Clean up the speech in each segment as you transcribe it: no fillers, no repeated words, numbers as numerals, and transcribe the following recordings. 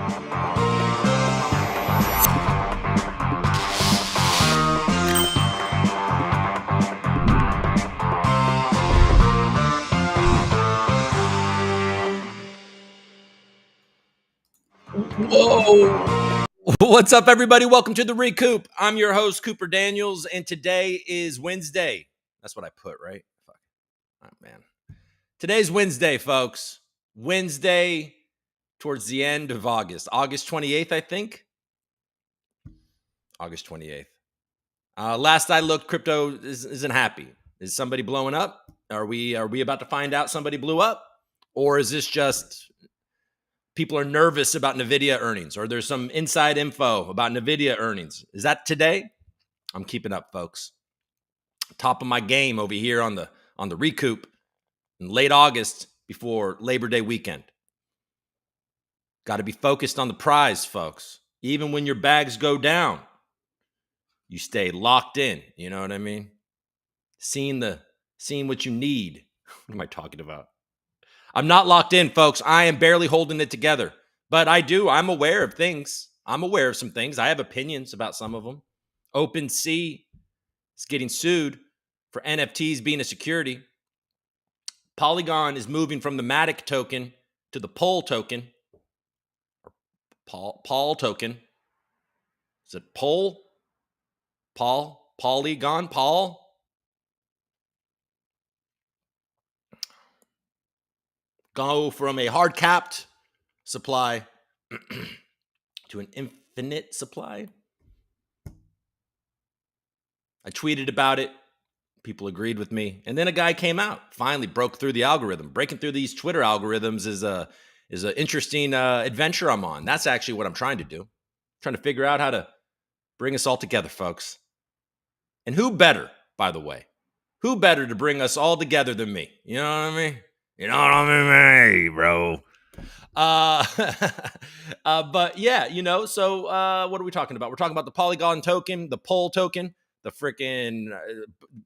Whoa. What's up, everybody? Welcome to the ReCoop. I'm your host, Cooper Daniels, and today is Wednesday. That's what I put, right? Fuck. Oh, man. Today's Wednesday, folks. Wednesday towards the end of August. August 28th, I think. August 28th. Last I looked, crypto isn't happy. Is somebody blowing up? Are we about to find out somebody blew up? Or is this just people are nervous about NVIDIA earnings, or there's some inside info about NVIDIA earnings? Is that today? I'm keeping up, folks. Top of my game over here on the ReCoop in late August before Labor Day weekend. Got to be focused on the prize, folks. Even when your bags go down, you stay locked in. You know what I mean? Seeing what you need. What am I talking about? I'm not locked in, folks. I am barely holding it together. But I'm aware of things. I'm aware of some things. I have opinions about some of them. OpenSea is getting sued for NFTs being a security. Polygon is moving from the Matic token to the Pol token. Or Paul token. Is it Pol? Paul? Polygon? Paul? Go from a hard capped supply to an infinite supply. I tweeted about it. People agreed with me. And then a guy came out, finally broke through the algorithm. Breaking through these Twitter algorithms is an interesting adventure I'm on. That's actually what I'm trying to do. I'm trying to figure out how to bring us all together, folks. And who better, by the way, who better to bring us all together than me? You know what I mean? You know what I mean, bro? But yeah, so what are we talking about? We're talking about the Polygon token, the Pol token, the freaking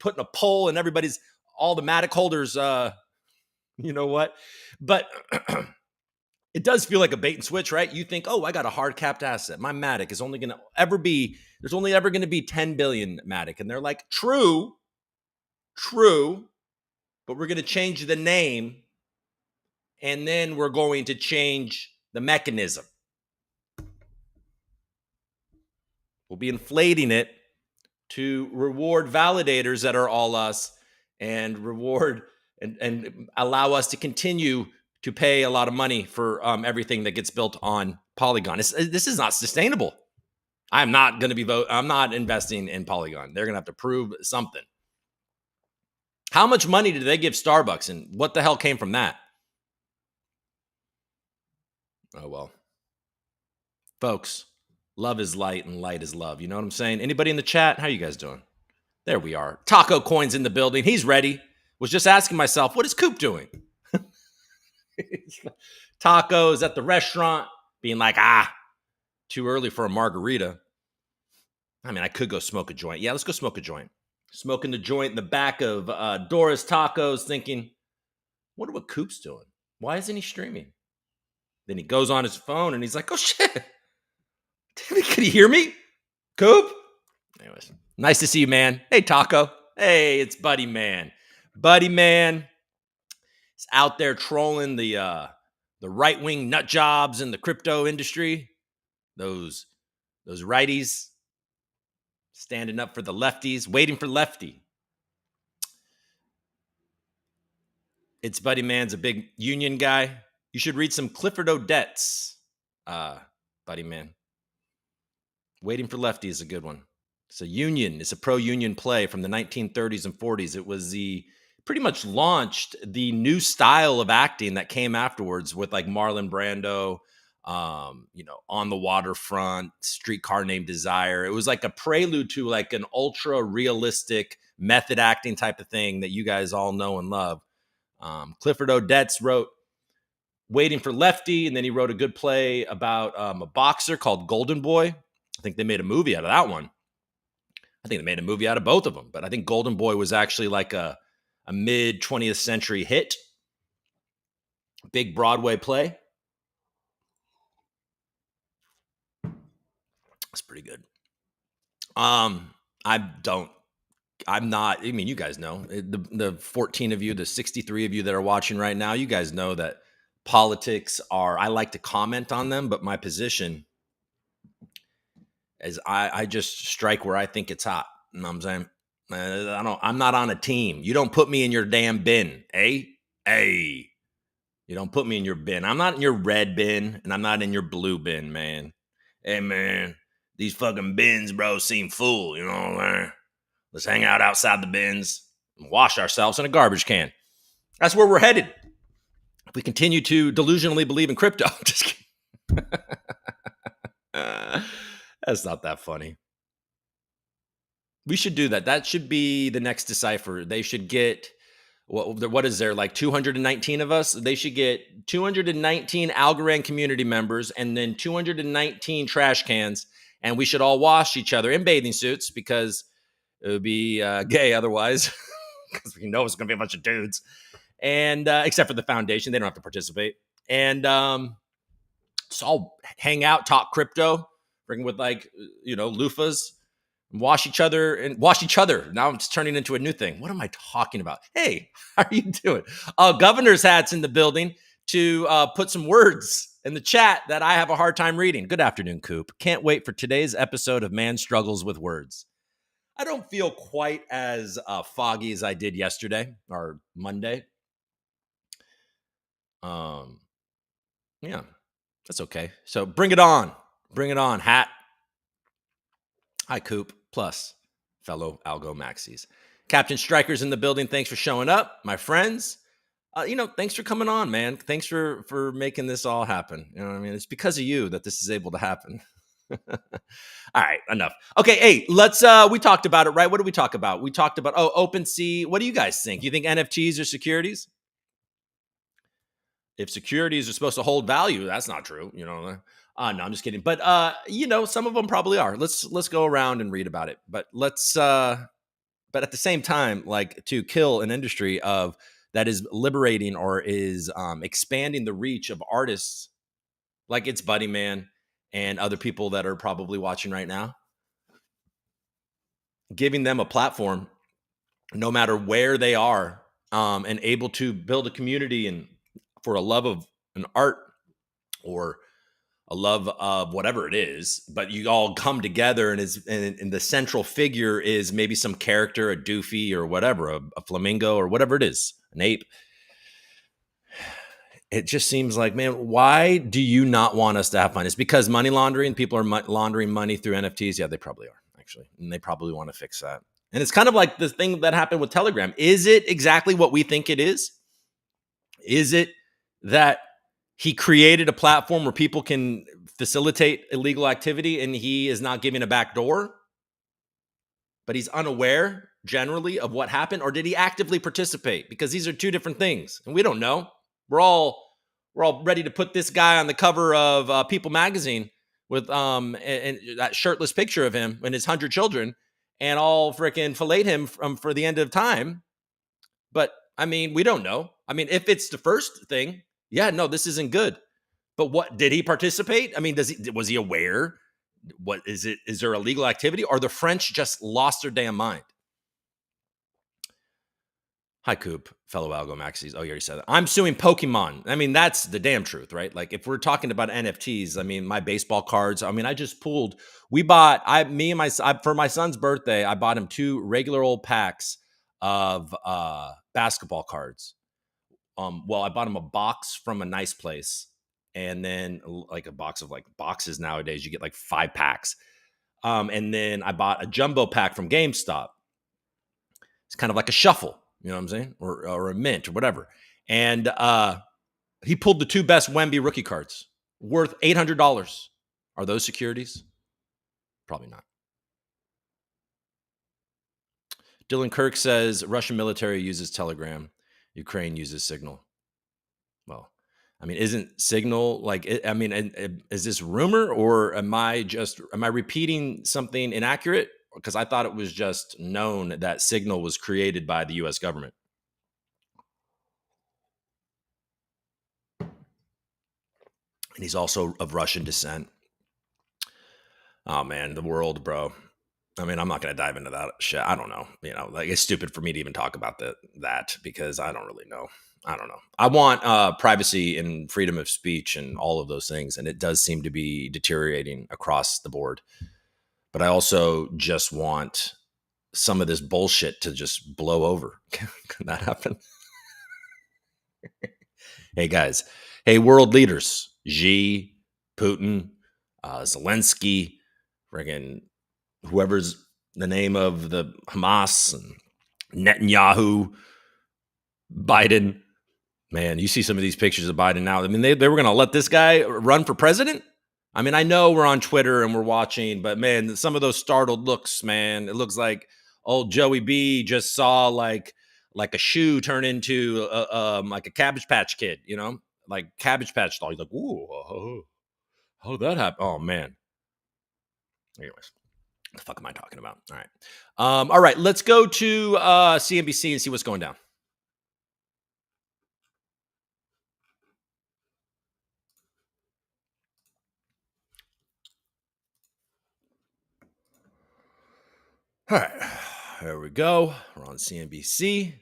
putting a poll in all the Matic holders. You know what? But it does feel like a bait and switch, right? You think, oh, I got a hard capped asset. My Matic is only going to there's only ever going to be 10 billion Matic. And they're like, true, but we're going to change the name. And then we're going to change the mechanism. We'll be inflating it to reward validators that are all us and reward and allow us to continue to pay a lot of money for everything that gets built on Polygon. This is not sustainable. I'm not investing in Polygon. They're going to have to prove something. How much money did they give Starbucks, and what the hell came from that? Oh, well. Folks, love is light and light is love. You know what I'm saying? Anybody in the chat? How you guys doing? There we are. Taco Coin's in the building. He's ready. Was just asking myself, what is Coop doing? Tacos at the restaurant, being like, too early for a margarita. I mean, I could go smoke a joint. Yeah, let's go smoke a joint. Smoking the joint in the back of Dora's Tacos, thinking, wonder what Coop's doing. Why isn't he streaming? Then he goes on his phone and he's like, oh, shit. Could he hear me? Coop? Anyways, nice to see you, man. Hey, Taco. Hey, it's Buddy Man. Buddy Man is out there trolling the right-wing nut jobs in the crypto industry. Those righties standing up for the lefties, waiting for Lefty. It's Buddy Man's a big union guy. You should read some Clifford Odets, Buddy Man. Waiting for Lefty is a good one. It's a union. It's a pro-union play from the 1930s and 40s. It was pretty much launched the new style of acting that came afterwards with like Marlon Brando, On the Waterfront, Streetcar Named Desire. It was like a prelude to like an ultra realistic method acting type of thing that you guys all know and love. Clifford Odets wrote Waiting for Lefty, and then he wrote a good play about a boxer called Golden Boy. I think they made a movie out of that one. I think they made a movie out of both of them, but I think Golden Boy was actually like a mid 20th century hit. Big Broadway play. That's pretty good. I don't. I'm not. I mean, you guys know the 14 of you, the 63 of you that are watching right now. You guys know that politics are. I like to comment on them, but my position is I just strike where I think it's hot. You know what I'm saying? I don't. I'm not on a team. You don't put me in your damn bin, eh? Hey, you don't put me in your bin. I'm not in your red bin, and I'm not in your blue bin, man. Hey, man, these fucking bins, bro, seem full. You know what I'm saying? Let's hang out outside the bins and wash ourselves in a garbage can. That's where we're headed. If we continue to delusionally believe in crypto, just kidding. That's not that funny. We should do that. That should be the next Decipher. They should get what is there, like 219 of us? They should get 219 Algorand community members and then 219 trash cans, and we should all wash each other in bathing suits because it would be gay otherwise, because we know it's going to be a bunch of dudes. And except for the foundation, they don't have to participate. And so I'll hang out, talk crypto, bring with loofahs, and wash each other and wash each other. Now it's turning into a new thing. What am I talking about? Hey, how are you doing? Governor's hat's in the building to put some words in the chat that I have a hard time reading. Good afternoon, Coop. Can't wait for today's episode of Man Struggles with Words. I don't feel quite as foggy as I did yesterday or Monday. Yeah, that's okay. So bring it on. Bring it on, hat. Hi, Coop. Plus, fellow Algo Maxis. Captain Striker's in the building. Thanks for showing up, my friends. Thanks for coming on, man. Thanks for making this all happen. You know what I mean? It's because of you that this is able to happen. All right, enough. Okay, hey, let's we talked about it, right? What did we talk about? We talked about OpenSea. What do you guys think? You think NFTs are securities? If securities are supposed to hold value, that's not true. No, I'm just kidding. But some of them probably are. Let's go around and read about it. But but at the same time, like, to kill an industry of that is liberating or is expanding the reach of artists like it's Buddy Man and other people that are probably watching right now, giving them a platform no matter where they are, and able to build a community and for a love of an art or a love of whatever it is, but you all come together and the central figure is maybe some character, a doofy or whatever, a flamingo or whatever it is, an ape. It just seems like, man, why do you not want us to have fun? It's because money laundering, people are laundering money through NFTs. Yeah, they probably are, actually. And they probably want to fix that. And it's kind of like the thing that happened with Telegram. Is it exactly what we think it is? Is it that he created a platform where people can facilitate illegal activity and he is not giving a back door, but he's unaware generally of what happened? Or did he actively participate? Because these are two different things and we don't know. We're all ready to put this guy on the cover of People magazine with and that shirtless picture of him and his 100 children and all freaking fillet him for the end of time. But I mean, we don't know. I mean, if it's the first thing, yeah, no, this isn't good. But what did he participate? I mean, was he aware? What is it? Is there illegal activity? Or the French just lost their damn mind? Hi, Coop, fellow Algo Maxis. Oh, you already said that. I'm suing Pokemon. I mean, that's the damn truth, right? Like, if we're talking about NFTs, I mean, my baseball cards. I mean, I just pulled. For my son's birthday, I bought him 2 regular old packs of basketball cards. Well, I bought him a box from a nice place, and then like a box of like boxes nowadays, you get like 5 packs. And then I bought a jumbo pack from GameStop. It's kind of like a shuffle, you know what I'm saying? Or a mint or whatever. And he pulled the 2 best Wemby rookie cards worth $800. Are those securities? Probably not. Dylan Kirk says Russian military uses Telegram. Ukraine uses Signal. Well, I mean, isn't Signal like, I mean, is this rumor or am I repeating something inaccurate? Because I thought it was just known that Signal was created by the US government. And he's also of Russian descent. Oh man, the world, bro. I mean, I'm not going to dive into that shit. I don't know. Like it's stupid for me to even talk about that because I don't really know. I don't know. I want privacy and freedom of speech and all of those things, and it does seem to be deteriorating across the board. But I also just want some of this bullshit to just blow over. Can that happen? Hey guys, hey world leaders, Xi, Putin, Zelensky, friggin' whoever's the name of the Hamas and Netanyahu, Biden. Man, you see some of these pictures of Biden now. I mean, they were going to let this guy run for president. I mean, I know we're on Twitter and we're watching, but man, some of those startled looks, man, it looks like old Joey B just saw like a shoe turn into like a Cabbage Patch Kid, like Cabbage Patch doll. He's like, ooh, how that happened? Oh man. Anyways, what the fuck am I talking about? All right, let's go to CNBC and see what's going down. All right, there we go. We're on CNBC.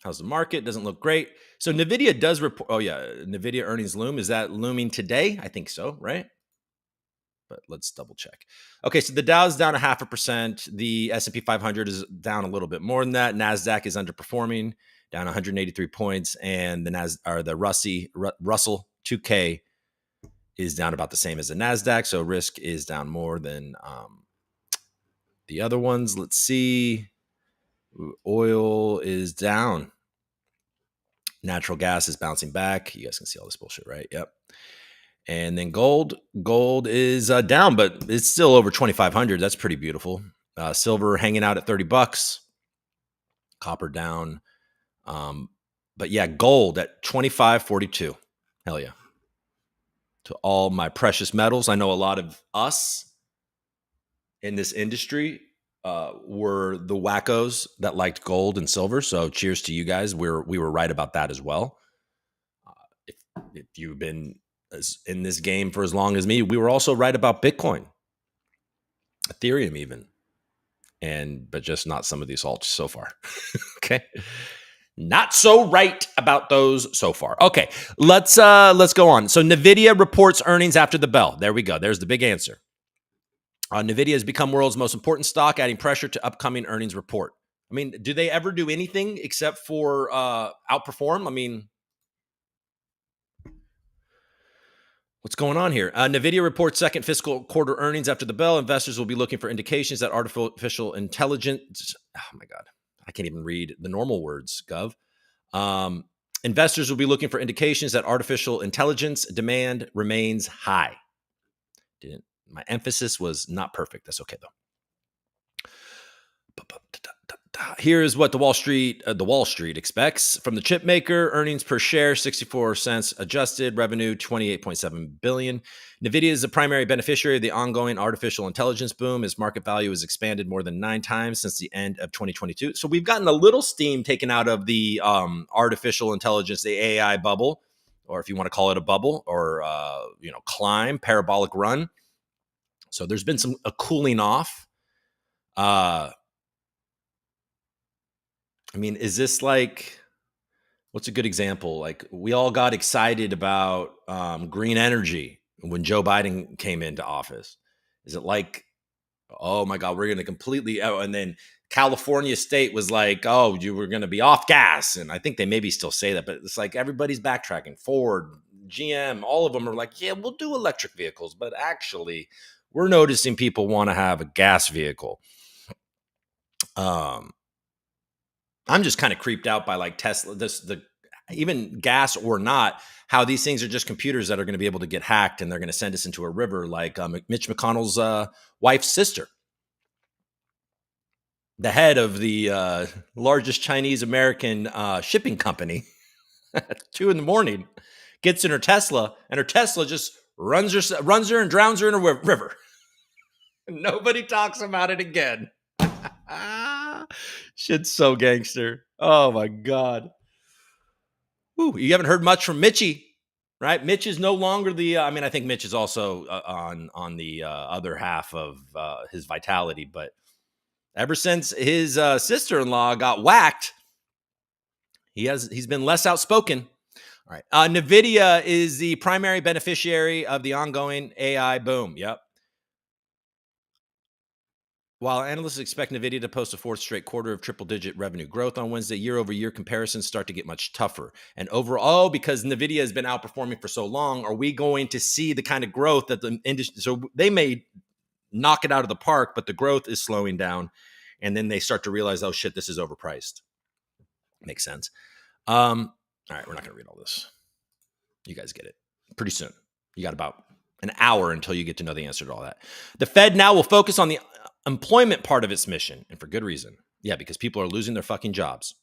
How's the market? Doesn't look great. So NVIDIA does report. Oh yeah, NVIDIA earnings loom. Is that looming today? I think so, right? But let's double check. Okay, so the Dow's down 0.5%. The S&P 500 is down a little bit more than that. Nasdaq is underperforming, down 183 points, and the Russell 2K is down about the same as the Nasdaq. So risk is down more than the other ones. Let's see. Oil is down. Natural gas is bouncing back. You guys can see all this bullshit, right? Yep. And then gold is down, but it's still over 2,500. That's pretty beautiful. Silver hanging out at $30. Copper down. But yeah, gold at 25.42. Hell yeah. To all my precious metals. I know a lot of us in this industry were the wackos that liked gold and silver. So cheers to you guys. We were right about that as well. If you've been in this game for as long as me, we were also right about Bitcoin, Ethereum even, but just not some of these alts so far. Okay. Not so right about those so far. Okay, let's go on. So NVIDIA reports earnings after the bell. There we go. There's the big answer. NVIDIA has become world's most important stock, adding pressure to upcoming earnings report. I mean, do they ever do anything except for outperform? I mean, what's going on here? NVIDIA reports second fiscal quarter earnings after the bell. Investors will be looking for indications that artificial intelligence. Oh my God, I can't even read the normal words, Gov. Investors will be looking for indications that artificial intelligence demand remains high. My emphasis was not perfect. That's okay though. Here is what the Wall Street expects from the chip maker. Earnings per share 64 cents adjusted, revenue 28.7 billion. NVIDIA is the primary beneficiary of the ongoing artificial intelligence boom. Its market value has expanded more than 9 times since the end of 2022. So we've gotten a little steam taken out of the artificial intelligence, the AI bubble, or if you want to call it a bubble, or climb, parabolic run. So there's been a cooling off. I mean, is this like, what's a good example? Like we all got excited about green energy when Joe Biden came into office. Is it like, oh my God, we're going to completely, and then California state was like, oh, you were going to be off gas. And I think they maybe still say that, but it's like everybody's backtracking. Ford, GM, all of them are like, yeah, we'll do electric vehicles. But actually, we're noticing people want to have a gas vehicle. I'm just kind of creeped out by like Tesla, even gas or not, how these things are just computers that are going to be able to get hacked and they're going to send us into a river like Mitch McConnell's wife's sister, the head of the largest Chinese American shipping company. At 2 a.m, gets in her Tesla, and her Tesla just runs her and drowns her in a river. Nobody talks about it again. Shit's so gangster. Oh my God. Ooh, you haven't heard much from Mitchie. right? Mitch is no longer the. I mean, I think Mitch is also on the other half of his vitality, but ever since his sister-in-law got whacked, he's been less outspoken. All right. NVIDIA is the primary beneficiary of the ongoing AI boom. Yep. While analysts expect NVIDIA to post a fourth straight quarter of triple-digit revenue growth on Wednesday, year-over-year comparisons start to get much tougher. And overall, because NVIDIA has been outperforming for so long, are we going to see the kind of growth that the industry... So they may knock it out of the park, but the growth is slowing down. And then they start to realize, oh, shit, this is overpriced. Makes sense. All right, we're not going to read all this. You guys get it. Pretty soon. You got about an hour until you get to know the answer to all that. The Fed now will focus on the employment part of its mission, and for good reason. Yeah, because people are losing their fucking jobs.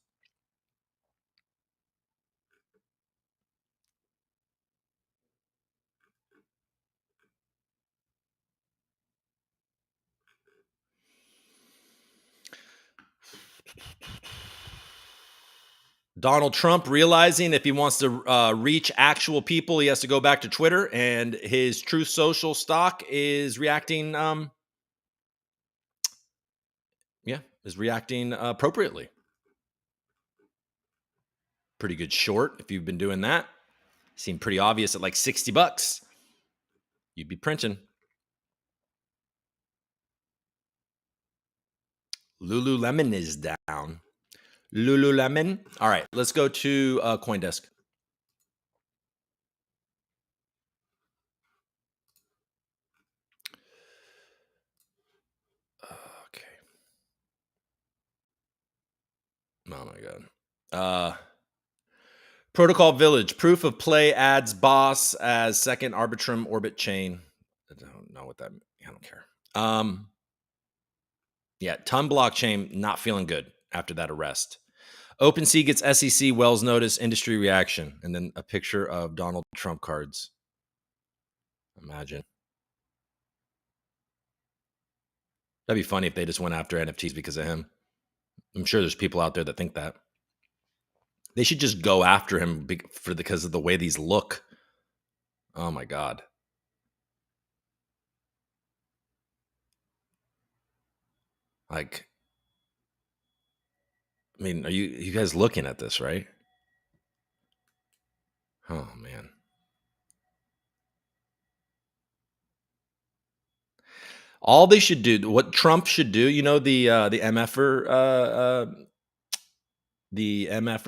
Donald Trump realizing if he wants to reach actual people, he has to go back to Twitter, and his Truth Social stock is reacting. Is reacting appropriately. Pretty good short if you've been doing that. Seemed pretty obvious at like $60. You'd be printing. Lululemon is down. Lululemon. All right, let's go to CoinDesk. Okay. Oh my god. Protocol Village. Proof of play adds Boss as second Arbitrum orbit chain. I don't know what that means. I don't care. Yeah, Ton blockchain not feeling good after that arrest. OpenSea gets SEC Wells notice, industry reaction, and then a picture of Donald Trump cards. Imagine. That'd be funny if they just went after NFTs because of him. I'm sure there's people out there that think that. They should just go after him because of the way these look. Oh my god. Like, I mean, are you guys looking at this, right? Oh man. All they should do, what Trump should do, you know, the MFR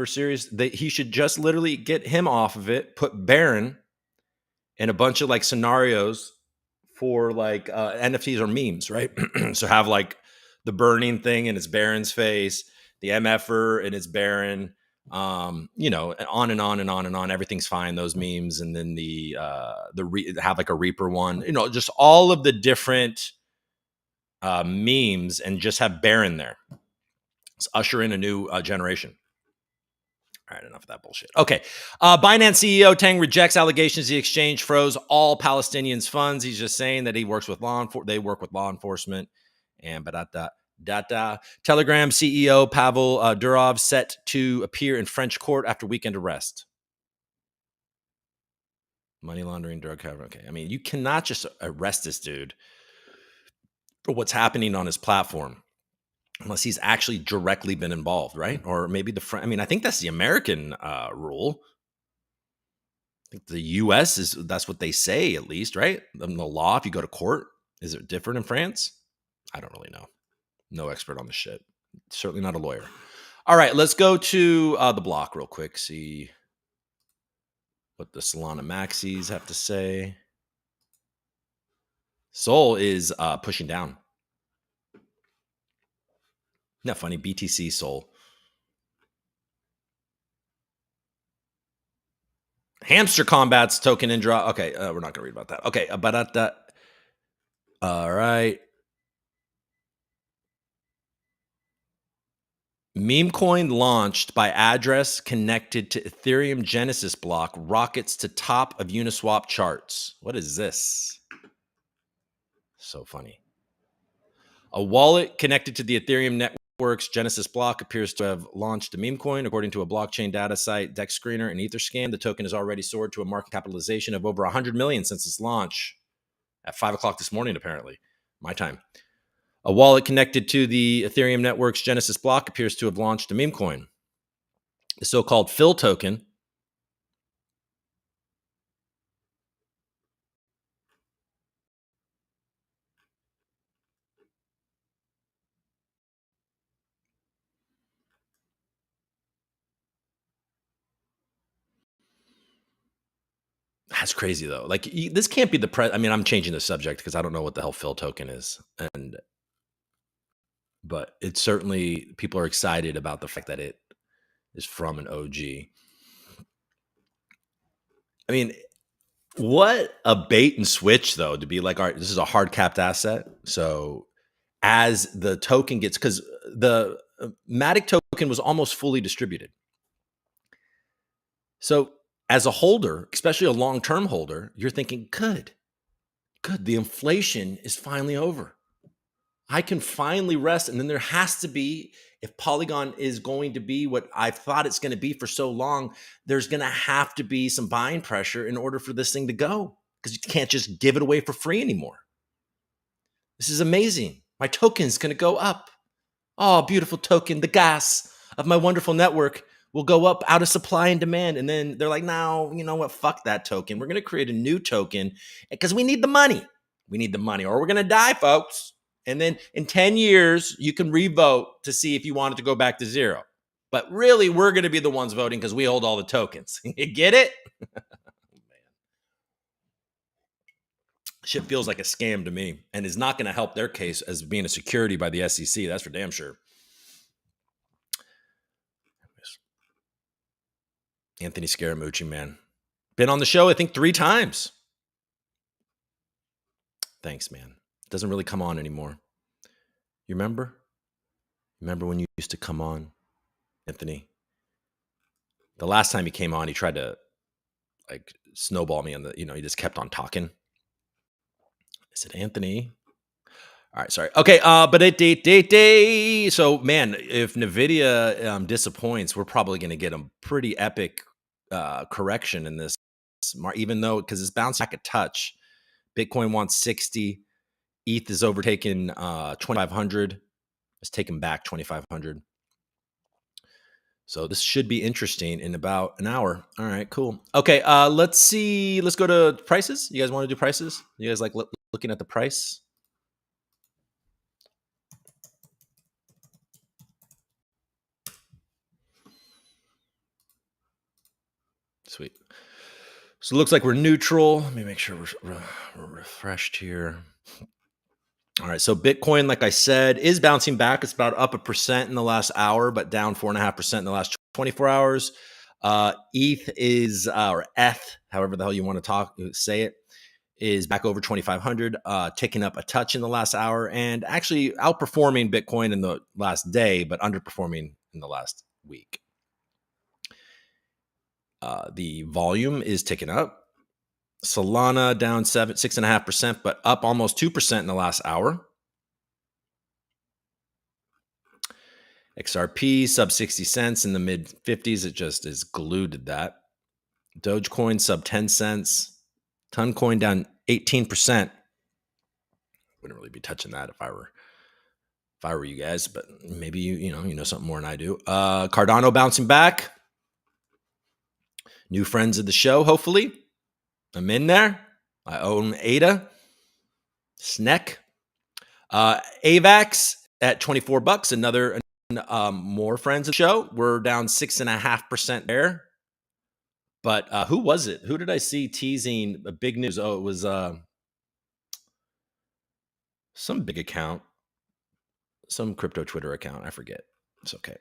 series, he should just literally get him off of it, put Barron in a bunch of like scenarios for like NFTs or memes, right? So have like the burning thing and it's Barron's face, the MFR and it's Barron, you know, on and on and on and on. Everything's fine, those memes, and then have like a Reaper one, you know, just all of the different memes, and just have Barron there. Let's usher in a new generation. All right, enough of that bullshit. Okay. Binance CEO Tang rejects allegations the exchange froze all Palestinians' funds. He's just saying that he works with they work with law enforcement. And Telegram CEO Pavel Durov set to appear in French court after weekend arrest. Money laundering, drug cover. Okay. I mean, you cannot just arrest this dude for what's happening on his platform unless he's actually directly been involved, right? Or maybe I mean, I think that's the American rule. I think the U.S. that's what they say, at least, right? The law, if you go to court, is it different in France? I don't really know. No expert on the shit. Certainly not a lawyer. All right, let's go to the block real quick. See what the Solana Maxis have to say. Sol is pushing down. Isn't that funny? BTC Sol. Hamster Combats token in draw. Okay, we're not going to read about that. Okay, about that. All right. Meme coin launched by address connected to Ethereum Genesis block rockets to top of Uniswap charts. What is this? So funny. A wallet connected to the Ethereum network Networks Genesis block appears to have launched a meme coin. According to a blockchain data site, Dex Screener and Etherscan, the token has already soared to a market capitalization of over 100 million since its launch at 5 o'clock this morning, apparently, my time. A wallet connected to the Ethereum Networks Genesis block appears to have launched a meme coin. The so-called Phil token that's crazy though. Like this can't be the I mean, I'm changing the subject because I don't know what the hell Phil token is, but it's certainly people are excited about the fact that it is from an OG. I mean, what a bait and switch though to be like, all right, this is a hard capped asset. So as the token gets, because the Matic token was almost fully distributed. So as a holder, especially a long-term holder, you're thinking, good, the inflation is finally over. I can finally rest. And then there has to be, if Polygon is going to be what I thought it's going to be for so long, there's going to have to be some buying pressure in order for this thing to go, because you can't just give it away for free anymore. This is amazing. My token's going to go up. Oh, beautiful token. The gas of my wonderful network will go up out of supply and demand. And then they're like, no, you know what? Fuck that token. We're going to create a new token because we need the money. We need the money or we're going to die, folks. And then in 10 years, you can revote to see if you want it to go back to zero. But really, we're going to be the ones voting because we hold all the tokens. You get it? Shit feels like a scam to me and is not going to help their case as being a security by the SEC. That's for damn sure. Anthony Scaramucci, man. Been on the show, I think, 3 times. Thanks, man. Doesn't really come on anymore. You remember? Remember when you used to come on, Anthony? The last time he came on, he tried to like snowball me on the, he just kept on talking. I said, Anthony. All right, sorry. Okay, but so man, if Nvidia disappoints, we're probably going to get a pretty epic correction in this, even though because it's bounced back a touch. Bitcoin wants 60. ETH is overtaken 2,500. It's taken back 2,500. So this should be interesting in about an hour. All right, cool. Okay, let's see. Let's go to prices. You guys want to do prices? You guys like looking at the price? Sweet. So it looks like we're neutral. Let me make sure we're refreshed here. All right. So Bitcoin, like I said, is bouncing back. It's about up 1% in the last hour, but down 4.5% in the last 24 hours. ETH is, or ETH, however the hell you want to say it, is back over 2,500, ticking up a touch in the last hour and actually outperforming Bitcoin in the last day, but underperforming in the last week. The volume is ticking up. Solana down 6.5%, but up almost 2% in the last hour. XRP sub 60 cents in the mid 50s. It just is glued to that. Dogecoin sub 10 cents. Toncoin down 18%. Wouldn't really be touching that if I were you guys, but maybe you know something more than I do. Cardano bouncing back. New friends of the show, hopefully. I'm in there. I own ADA. SNEC. AVAX at $24. Another more friends of the show. We're down 6.5% there. But who was it? Who did I see teasing a big news? Oh, it was some big account, some crypto Twitter account. I forget. It's okay.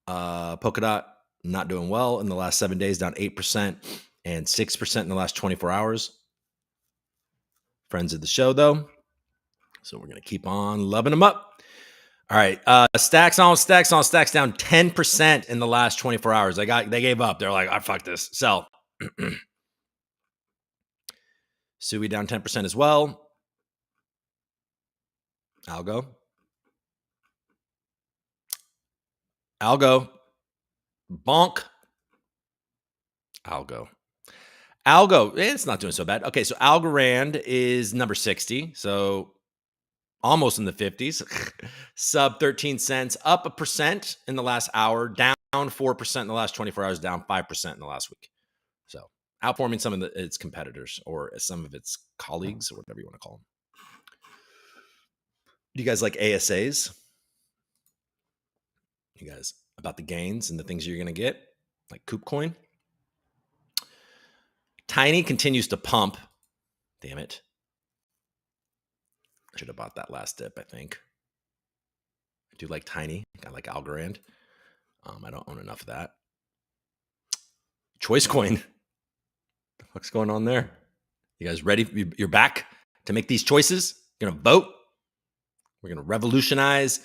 Polkadot not doing well in the last 7 days, down 8% and 6% in the last 24 hours. Friends of the show, though. So we're going to keep on loving them up. All right. Stacks down 10% in the last 24 hours. They gave up. They're like, fuck this. Sell. Sui down 10% as well. Algo. Algo. Bonk. Algo. Algo, it's not doing so bad. Okay, so Algorand is number 60. So almost in the 50s. Sub 13 cents, up 1% in the last hour, down 4% in the last 24 hours, down 5% in the last week. So outperforming some of its competitors or some of its colleagues or whatever you want to call them. Do you guys like ASAs? You guys about the gains and the things you're going to get? Like KubeCoin? Tiny continues to pump. Damn it. I should have bought that last dip, I think. I do like Tiny. I like Algorand. I don't own enough of that. Choice Coin. The fuck's going on there? You guys ready? You're back to make these choices? You're going to vote? We're going to revolutionize.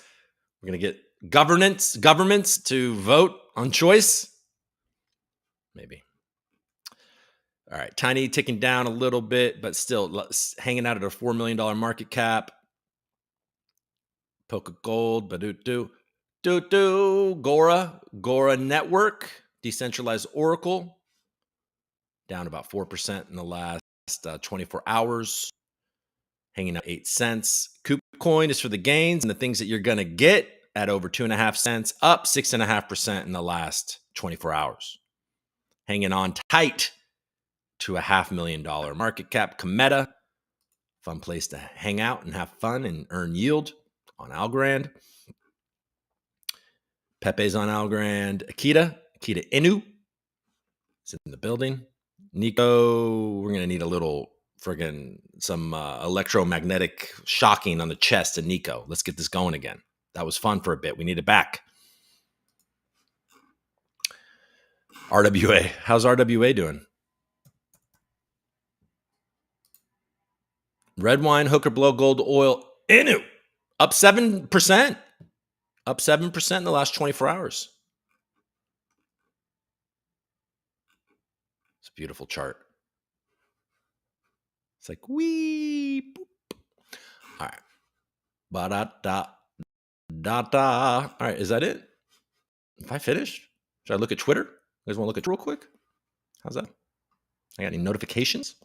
We're going to get governments to vote on choice? Maybe. All right. Tiny ticking down a little bit, but still hanging out at a $4 million market cap. Polka Gold, Badoo, Gora Network, decentralized Oracle, down about 4% in the last 24 hours, hanging out 8 cents. KubeCoin is for the gains and the things that you're going to get at over 2.5 cents, up 6.5% in the last 24 hours, hanging on tight to a $500,000 market cap. Cometa, fun place to hang out and have fun and earn yield on Algorand. Pepe's on Algorand. Akita Inu is in the building. Nico, we're going to need a little some electromagnetic shocking on the chest of Nico. Let's get this going again. That was fun for a bit. We need it back. RWA. How's RWA doing? Red wine, hooker, blow, gold, oil, Inu. Up 7%. Up 7% in the last 24 hours. It's a beautiful chart. It's like, wee. Boop. All right. Ba-da-da-da-da. All right. Is that it? If I finished, should I look at Twitter? You guys want to look at real quick? How's that? I got any notifications?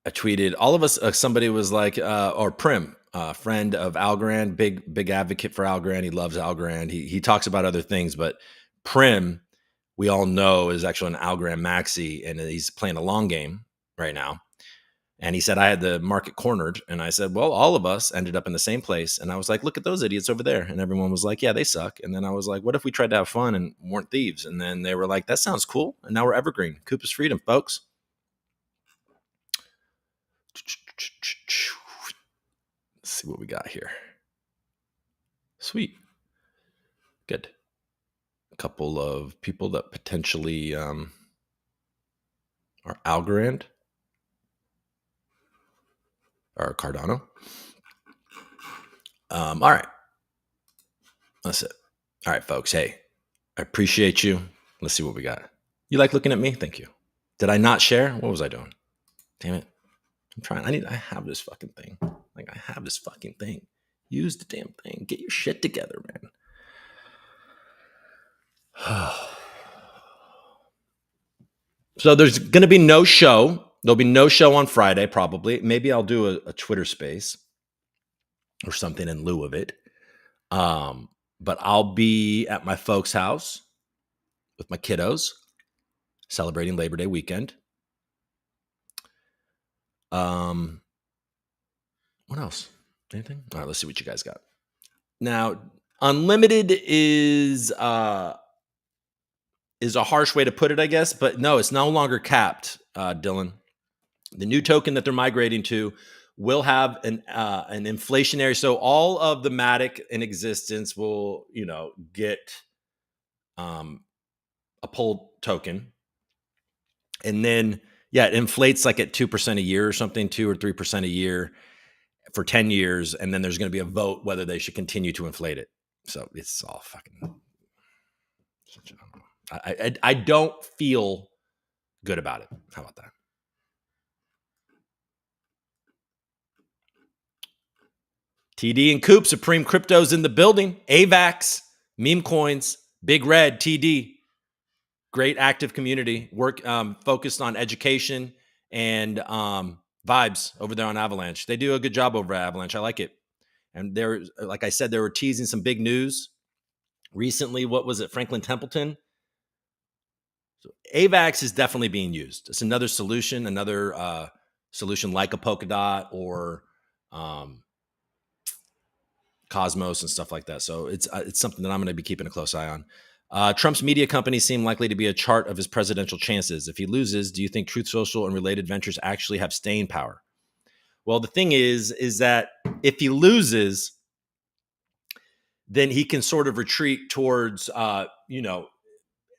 I tweeted, all of us, somebody was like, or Prim, friend of Algorand, big advocate for Algorand. He loves Algorand. He talks about other things, but Prim, we all know, is actually an Algorand maxi, and he's playing a long game right now. And he said, I had the market cornered. And I said, well, all of us ended up in the same place. And I was like, look at those idiots over there. And everyone was like, yeah, they suck. And then I was like, what if we tried to have fun and weren't thieves? And then they were like, that sounds cool. And now we're evergreen. Coop is freedom, folks. Let's see what we got here. Sweet. Good. A couple of people that potentially are Algorand or Cardano. All right. That's it. All right, folks. Hey, I appreciate you. Let's see what we got. You like looking at me? Thank you. Did I not share? What was I doing? Damn it. I'm trying. I have this fucking thing. Like, I have this fucking thing. Use the damn thing. Get your shit together, man. So there's going to be no show. There'll be no show on Friday, probably. Maybe I'll do a Twitter space or something in lieu of it. But I'll be at my folks' house with my kiddos celebrating Labor Day weekend. What else? Anything? All right, let's see what you guys got. Now, unlimited is a harsh way to put it, I guess, but no, it's no longer capped, Dylan. The new token that they're migrating to will have an inflationary. So all of the Matic in existence will, get a pull token, and then it inflates like at 2% a year or something, 2 or 3% a year for 10 years, and then there's going to be a vote whether they should continue to inflate it. So it's all fucking. I don't feel good about it. How about that? TD and Coop, Supreme Crypto's in the building. AVAX, meme coins, Big Red, TD. Great active community. Work focused on education and vibes over there on Avalanche. They do a good job over at Avalanche. I like it. And they're, like I said, they were teasing some big news recently. What was it? Franklin Templeton. So AVAX is definitely being used. It's another solution like a Polkadot or Cosmos and stuff like that. So it's something that I'm going to be keeping a close eye on. Trump's media companies seem likely to be a chart of his presidential chances. If he loses, do you think Truth Social and related ventures actually have staying power? Well, the thing is that if he loses, then he can sort of retreat towards,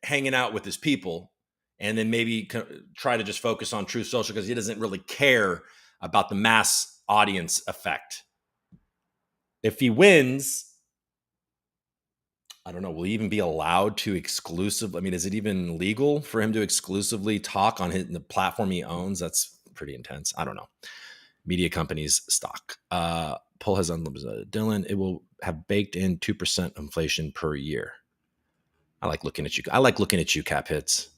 hanging out with his people, and then maybe try to just focus on Truth Social because he doesn't really care about the mass audience effect. If he wins, I don't know, will he even be allowed to exclusive? I mean, is it even legal for him to exclusively talk on the platform he owns? That's pretty intense. I don't know. Media companies stock. Poll has unlimited. Dylan, it will have baked in 2% inflation per year. I like looking at you, Cap Hits.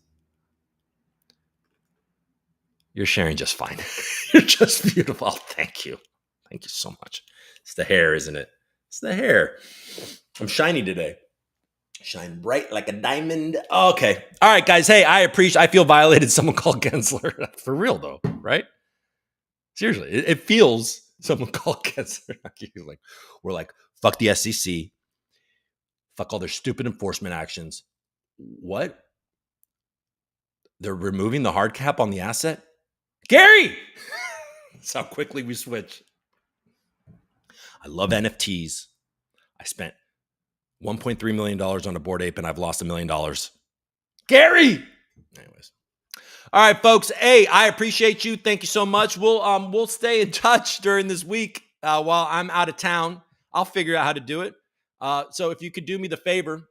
You're sharing just fine. You're just beautiful. Oh, thank you. Thank you so much. It's the hair, isn't it? It's the hair. I'm shiny today. Shine bright like a diamond. Okay. All right, guys. Hey, I feel violated. Someone called Gensler. For real, though, right? Seriously. It feels someone called Gensler. We're like, fuck the SEC. Fuck all their stupid enforcement actions. What? They're removing the hard cap on the asset? Gary! That's how quickly we switch. I love NFTs. I spent $1.3 million on a Bored Ape and I've lost $1 million. Gary! Anyways. All right, folks. Hey, I appreciate you. Thank you so much. We'll stay in touch during this week while I'm out of town. I'll figure out how to do it. So if you could do me the favor,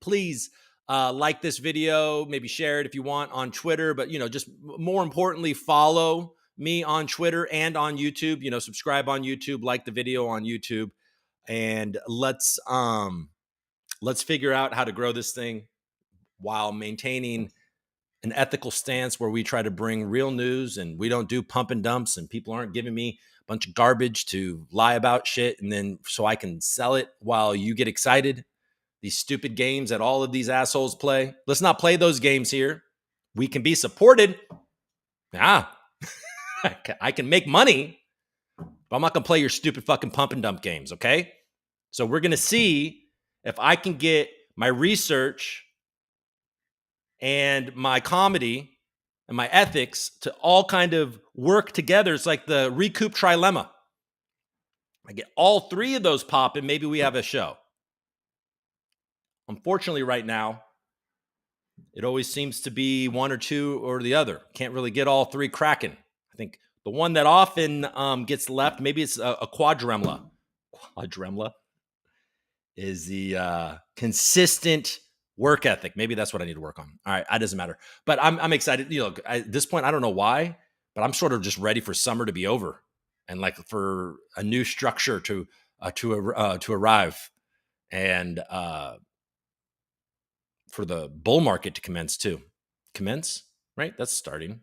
please like this video, maybe share it if you want on Twitter, but just more importantly, follow me on Twitter and on YouTube. Subscribe on YouTube, like the video on YouTube, and let's figure out how to grow this thing while maintaining an ethical stance where we try to bring real news and we don't do pump and dumps and people aren't giving me a bunch of garbage to lie about shit and then so I can sell it while you get excited. These stupid games that all of these assholes play. Let's not play those games here. We can be supported. I can make money, but I'm not going to play your stupid fucking pump and dump games, okay? So we're going to see if I can get my research and my comedy and my ethics to all kind of work together. It's like the ReCoop trilemma. I get all three of those pop and maybe we have a show. Unfortunately, right now, it always seems to be one or two or the other. Can't really get all three cracking. I think the one that often gets left, maybe it's a quadremla. Quadremla is the consistent work ethic. Maybe that's what I need to work on. All right, that doesn't matter. But I'm excited. At this point, I don't know why, but I'm sort of just ready for summer to be over and like for a new structure to arrive and for the bull market to commence too. Commence, right? That's starting.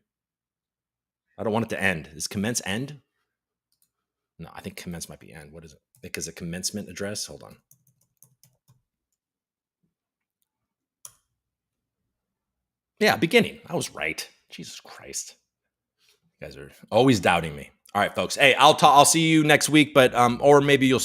I don't want it to end. Is commence end? No, I think commence might be end. What is it? Because a commencement address. Hold on. Yeah, beginning. I was right. Jesus Christ. You guys are always doubting me. All right, folks. Hey, I'll see you next week, but or maybe you'll